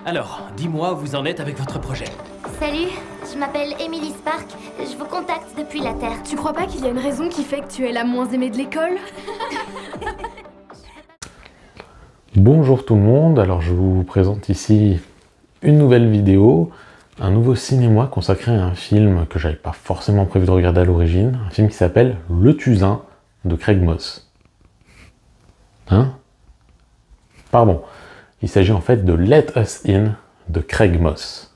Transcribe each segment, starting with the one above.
Alors, dis-moi où vous en êtes avec votre projet. Salut, je m'appelle Emily Spark, je vous contacte depuis la Terre. Tu crois pas qu'il y a une raison qui fait que tu es la moins aimée de l'école? Bonjour tout le monde, alors je vous présente ici une nouvelle vidéo, un nouveau cinéma consacré à un film que j'avais pas forcément prévu de regarder à l'origine, un film qui s'appelle Le Tuzin de Craig Moss. Hein? Pardon, il s'agit en fait de Let Us In de Craig Moss.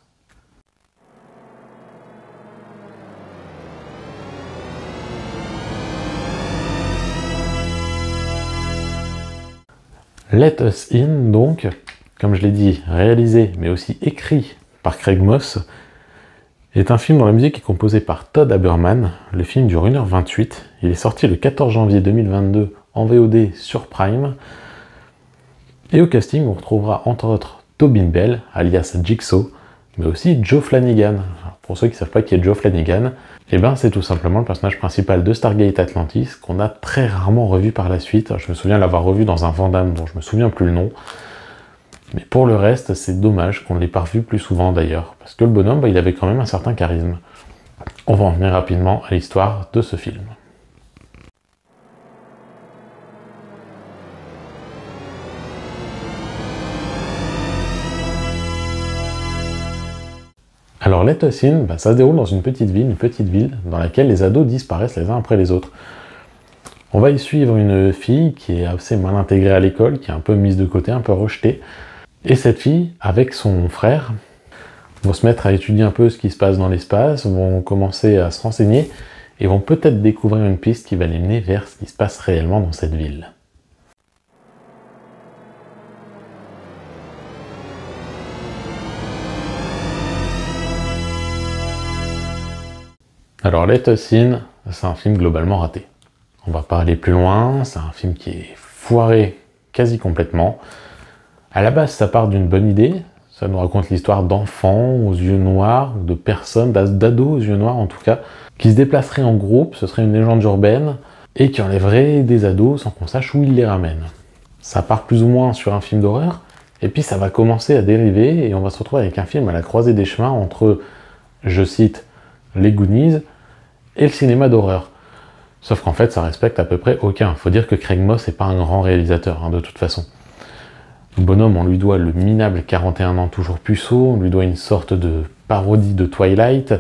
Let Us In, donc, comme je l'ai dit, réalisé mais aussi écrit par Craig Moss, est un film dont la musique est composée par Todd Haberman. Le film dure 1h28. Il est sorti le 14 janvier 2022 en VOD sur Prime. Et au casting, on retrouvera entre autres Tobin Bell, alias Jigsaw, mais aussi Joe Flanagan. Alors, pour ceux qui ne savent pas qui est Joe Flanagan, eh ben, c'est tout simplement le personnage principal de Stargate Atlantis, qu'on a très rarement revu par la suite. Je me souviens l'avoir revu dans un Van Damme dont je me souviens plus le nom. Mais pour le reste, c'est dommage qu'on ne l'ait pas revu plus souvent d'ailleurs, parce que le bonhomme, il avait quand même un certain charisme. On va en venir rapidement à l'histoire de ce film. Alors Let Us In, ça se déroule dans une petite ville dans laquelle les ados disparaissent les uns après les autres. On va y suivre une fille qui est assez mal intégrée à l'école, qui est un peu mise de côté, un peu rejetée. Et cette fille, avec son frère, vont se mettre à étudier un peu ce qui se passe dans l'espace, vont commencer à se renseigner, et vont peut-être découvrir une piste qui va les mener vers ce qui se passe réellement dans cette ville. Alors Let Us In, c'est un film globalement raté. On va pas aller plus loin, c'est un film qui est foiré quasi complètement. À la base, ça part d'une bonne idée, ça nous raconte l'histoire d'enfants aux yeux noirs, de personnes, d'ados aux yeux noirs en tout cas, qui se déplaceraient en groupe, ce serait une légende urbaine, et qui enlèverait des ados sans qu'on sache où ils les ramènent. Ça part plus ou moins sur un film d'horreur, et puis ça va commencer à dériver, et on va se retrouver avec un film à la croisée des chemins entre, je cite, les Goonies et le cinéma d'horreur. Sauf qu'en fait, ça respecte à peu près aucun. Faut dire que Craig Moss n'est pas un grand réalisateur, de toute façon. Le bonhomme, on lui doit le minable 41 ans toujours puceau, on lui doit une sorte de parodie de Twilight,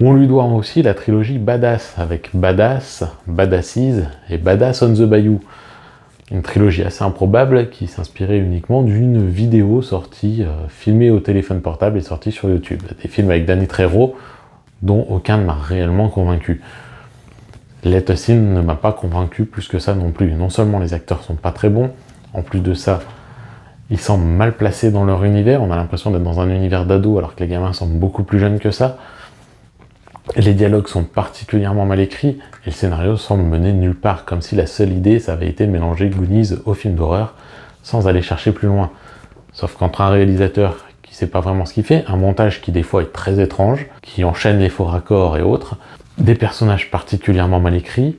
on lui doit aussi la trilogie Badass, avec Badass, Badasses et Badass on the Bayou. Une trilogie assez improbable qui s'inspirait uniquement d'une vidéo sortie, filmée au téléphone portable et sortie sur YouTube. Des films avec Danny Trejo, dont aucun ne m'a réellement convaincu. Let Us In ne m'a pas convaincu plus que ça non plus. Non seulement les acteurs sont pas très bons, en plus de ça, ils semblent mal placés dans leur univers, on a l'impression d'être dans un univers d'ado alors que les gamins semblent beaucoup plus jeunes que ça. Les dialogues sont particulièrement mal écrits, et le scénario semble mener nulle part, comme si la seule idée, ça avait été de mélanger Goonies au film d'horreur, sans aller chercher plus loin. Sauf qu'entre un réalisateur qui sait pas vraiment ce qu'il fait, un montage qui des fois est très étrange, qui enchaîne les faux raccords et autres, des personnages particulièrement mal écrits,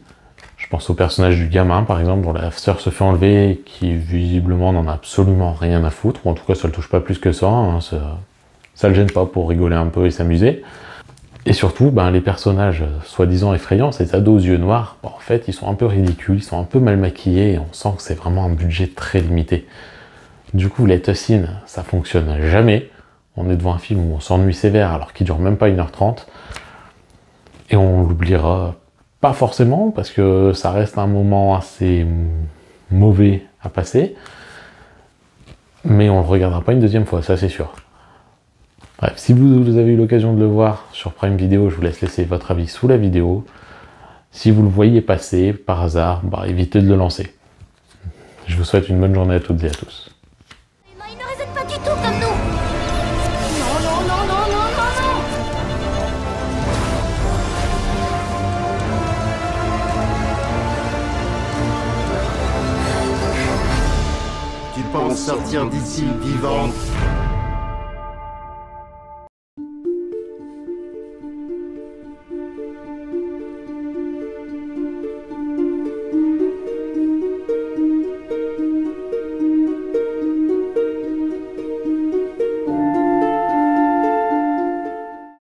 je pense au personnage du gamin par exemple, dont la sœur se fait enlever, qui visiblement n'en a absolument rien à foutre, ou en tout cas ça le touche pas plus que ça, ça le gêne pas pour rigoler un peu et s'amuser. Et surtout, les personnages soi-disant effrayants, ces ados aux yeux noirs, en fait ils sont un peu ridicules, ils sont un peu mal maquillés, et on sent que c'est vraiment un budget très limité. Du coup, Let Us In, ça fonctionne jamais. On est devant un film où on s'ennuie sévère alors qu'il dure même pas 1h30. Et on l'oubliera pas forcément parce que ça reste un moment assez mauvais à passer. Mais on le regardera pas une deuxième fois, ça c'est sûr. Bref, si vous avez eu l'occasion de le voir sur Prime Video, je vous laisse laisser votre avis sous la vidéo. Si vous le voyez passer par hasard, évitez de le lancer. Je vous souhaite une bonne journée à toutes et à tous. Il ne raisonne pas du tout comme nous. Non, non, non, non, non, non, non. Tu penses sortir d'ici vivante?